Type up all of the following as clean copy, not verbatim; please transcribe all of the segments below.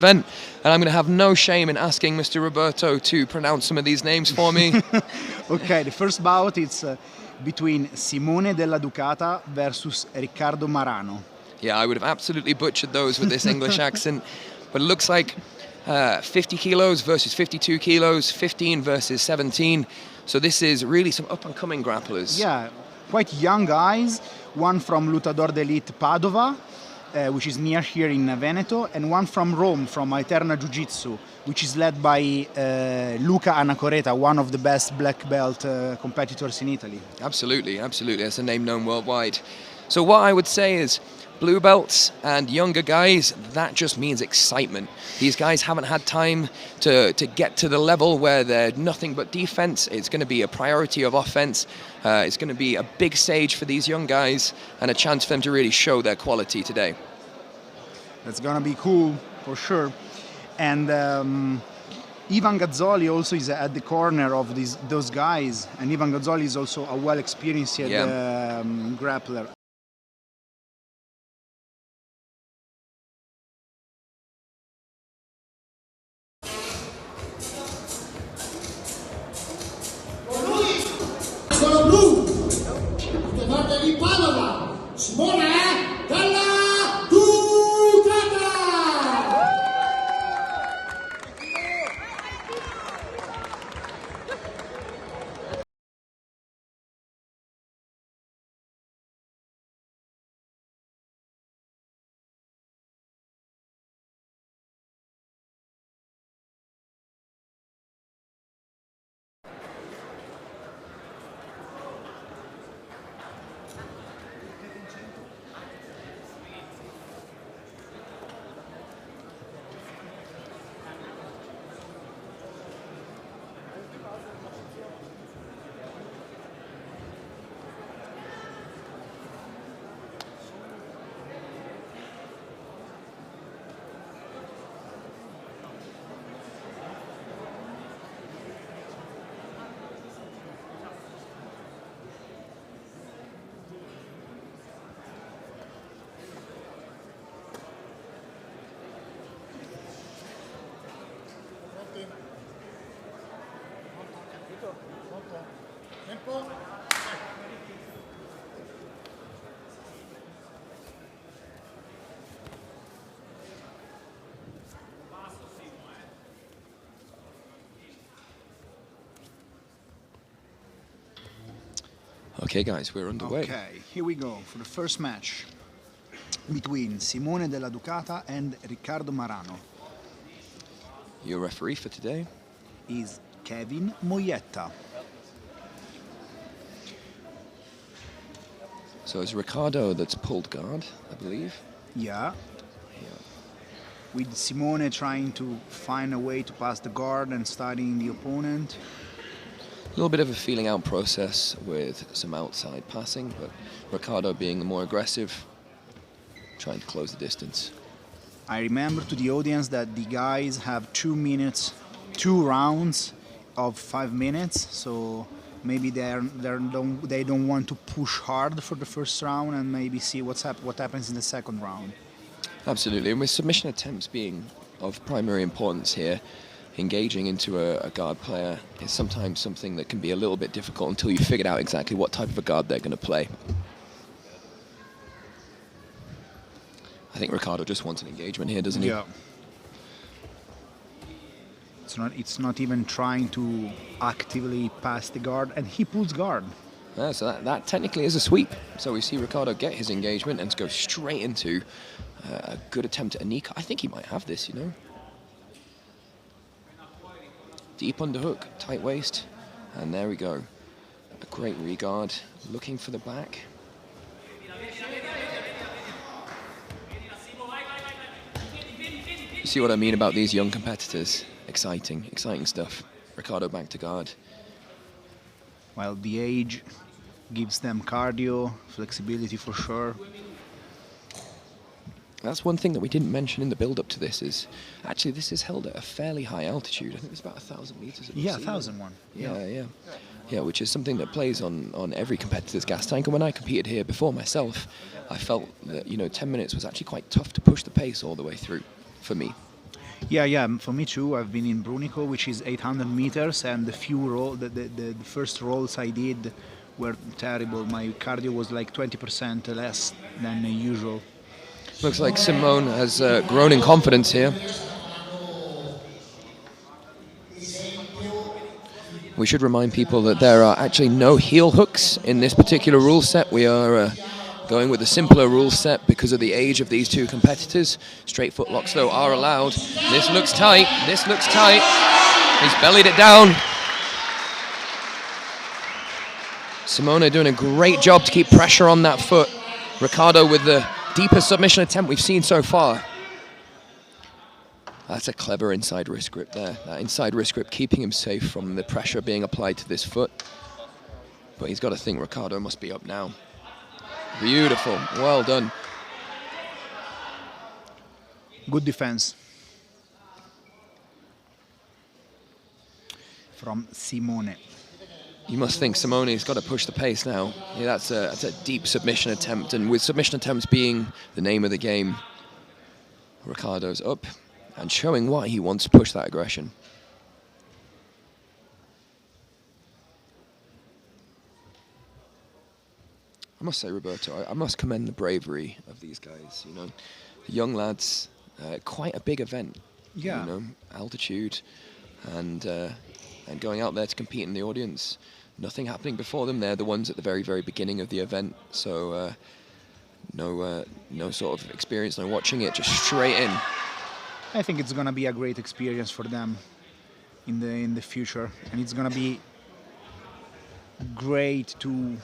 event, and I'm going to have no shame in asking Mr. Roberto to pronounce some of these names for me. Okay, the first bout is between Simone della Ducata versus Riccardo Marano. Yeah, I would have absolutely butchered those with this English accent, but it looks like 50 kilos versus 52 kilos, 15 versus 17. So this is really some up-and-coming grapplers. Yeah, quite young guys. One from Lutador X Padova, which is near here in Veneto, and one from Rome, from Eterna Jiu-Jitsu, which is led by Luca Anacoreta, one of the best black belt competitors in Italy. Absolutely, absolutely. That's a name known worldwide. So what I would say is, blue belts and younger guys, that just means excitement. These guys haven't had time to get to the level where they're nothing but defense. It's going to be a priority of offense. It's going to be a big stage for these young guys and a chance for them to really show their quality today. That's going to be cool, for sure. And Ivan Gazzoli also is at the corner of those guys. And Ivan Gazzoli is also a well-experienced grappler. Blu, Lutador di Padova, Simone della Ducata. Okay, guys, we're underway. Okay, here we go for the first match between Simone della Ducata and Riccardo Marano. Your referee for today is Kevin Moyetta. So it's Riccardo that's pulled guard, I believe. Yeah. With Simone trying to find a way to pass the guard and studying the opponent. A little bit of a feeling out process with some outside passing, but Riccardo being the more aggressive, trying to close the distance. I remember to the audience that the guys have 2 minutes, 2 rounds of 5 minutes, so maybe they don't want to push hard for the first round and maybe see what happens in the second round. Absolutely, and with submission attempts being of primary importance here, engaging into a guard player is sometimes something that can be a little bit difficult until you've figured out exactly what type of a guard they're going to play. I think Riccardo just wants an engagement here, doesn't he? Yeah. It's not even trying to actively pass the guard, and he pulls guard. Yeah, so that technically is a sweep. So we see Riccardo get his engagement and go straight into a good attempt at a knee. I think he might have this, you know. Deep underhook, tight waist, and there we go. A great regard, looking for the back. You see what I mean about these young competitors? Exciting stuff. Riccardo back to guard. While the age gives them cardio, flexibility for sure. That's one thing that we didn't mention in the build-up to this is, actually this is held at a fairly high altitude. I think it's about 1,000 meters. Yeah, 1,001. Yeah, which is something that plays on every competitor's gas tank. And when I competed here before myself, I felt that, 10 minutes was actually quite tough to push the pace all the way through for me. Yeah. For me too. I've been in Brunico, which is 800 meters, and the first rolls I did were terrible. My cardio was like 20% less than usual. Looks like Simone has grown in confidence here. We should remind people that there are actually no heel hooks in this particular rule set. We are going with a simpler rule set because of the age of these two competitors. Straight foot locks, though, are allowed. This looks tight. This looks tight. He's bellied it down. Simone doing a great job to keep pressure on that foot. Riccardo with the deepest submission attempt we've seen so far. That's a clever inside wrist grip there. That inside wrist grip keeping him safe from the pressure being applied to this foot. But he's got to think Riccardo must be up now. Beautiful. Well done. Good defense from Simone. You must think Simone's got to push the pace now. Yeah, that's a deep submission attempt, and with submission attempts being the name of the game, Riccardo's up and showing why he wants to push that aggression. I must say, Roberto, I must commend the bravery of these guys. You know, the young lads, quite a big event. Yeah. You know, altitude, and going out there to compete in the audience. Nothing happening before them. They're the ones at the very, very beginning of the event. So no sort of experience, no watching it, just straight in. I think it's gonna be a great experience for them in the future, and it's gonna be great to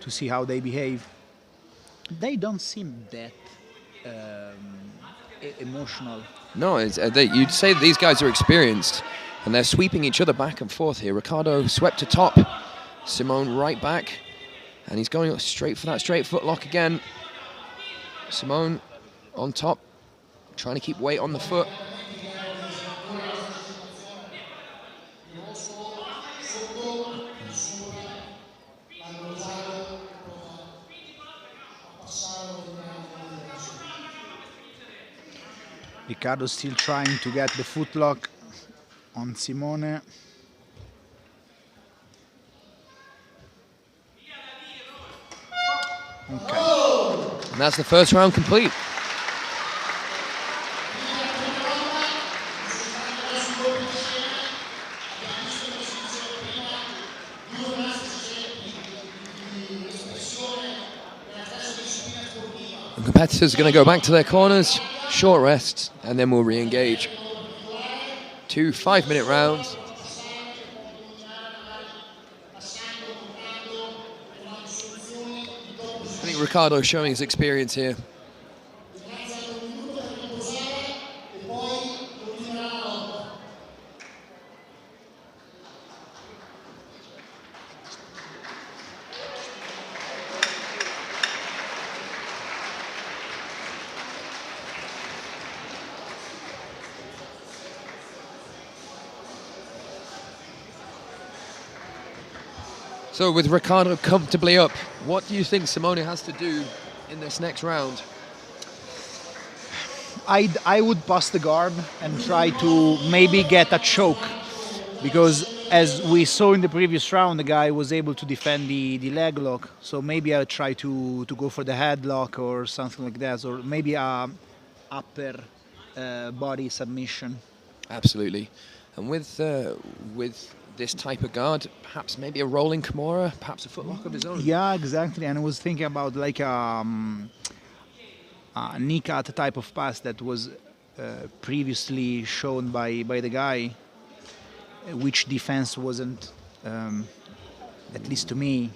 see how they behave. They don't seem that emotional. No, you'd say that these guys are experienced, and they're sweeping each other back and forth here. Riccardo swept to top, Simone right back, and he's going straight for that straight foot lock again. Simone on top, trying to keep weight on the foot. Riccardo still trying to get the foot lock on Simone. Okay. And that's the first round complete. The competitors are going to go back to their corners, short rests, and then we'll re-engage. 2 5-minute rounds. I think Riccardo showing his experience here. So with Riccardo comfortably up, what do you think Simone has to do in this next round? I would pass the guard and try to maybe get a choke, because as we saw in the previous round, the guy was able to defend the leg lock. So maybe I would try to go for the headlock or something like that, or maybe a upper body submission. Absolutely. And with this type of guard, perhaps maybe a rolling Kimura, perhaps a footlock of his own. Yeah, exactly. And I was thinking about like a knee cut type of pass that was previously shown by the guy, which defense wasn't, at least to me,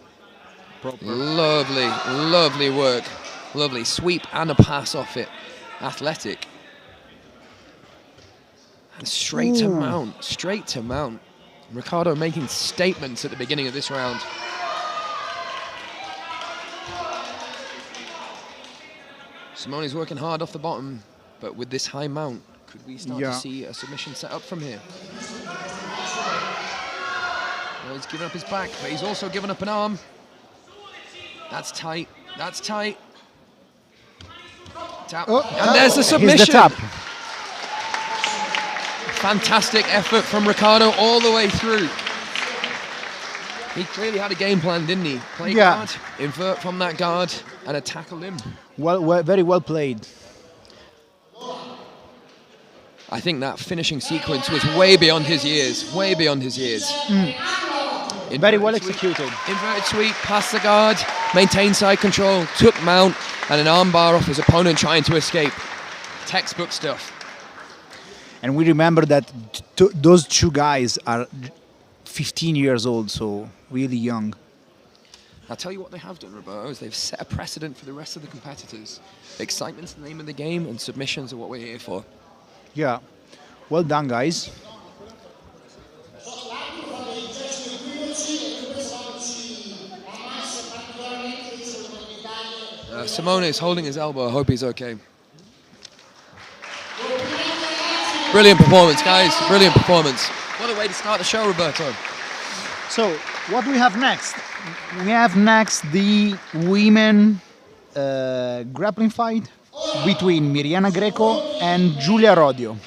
proper. Lovely, lovely work. Lovely sweep and a pass off it. Athletic. And straight to mount, straight to mount. Riccardo making statements at the beginning of this round. Simone's working hard off the bottom, but with this high mount, could we start to see a submission set up from here? Well, he's given up his back, but he's also given up an arm. That's tight, that's tight. Tap, and there's the submission. Here's the tap. Fantastic effort from Ricardo all the way through. He clearly had a game plan, didn't he? Play guard, invert from that guard, and attack a limb. Well, very well played. I think that finishing sequence was way beyond his years. Way beyond his years. Very well executed. Inverted sweep, past the guard, maintained side control, took mount, and an armbar off his opponent trying to escape. Textbook stuff. And we remember that those two guys are 15 years old, so really young. I'll tell you what they have done, Roberto, is they've set a precedent for the rest of the competitors. Excitement's the name of the game, and submissions are what we're here for. Yeah. Well done, guys. Simone is holding his elbow. I hope he's okay. Brilliant performance, guys. Brilliant performance. What a way to start the show, Roberto. So, what do we have next? We have next the women grappling fight between Miriana Greco and Giulia Rodio.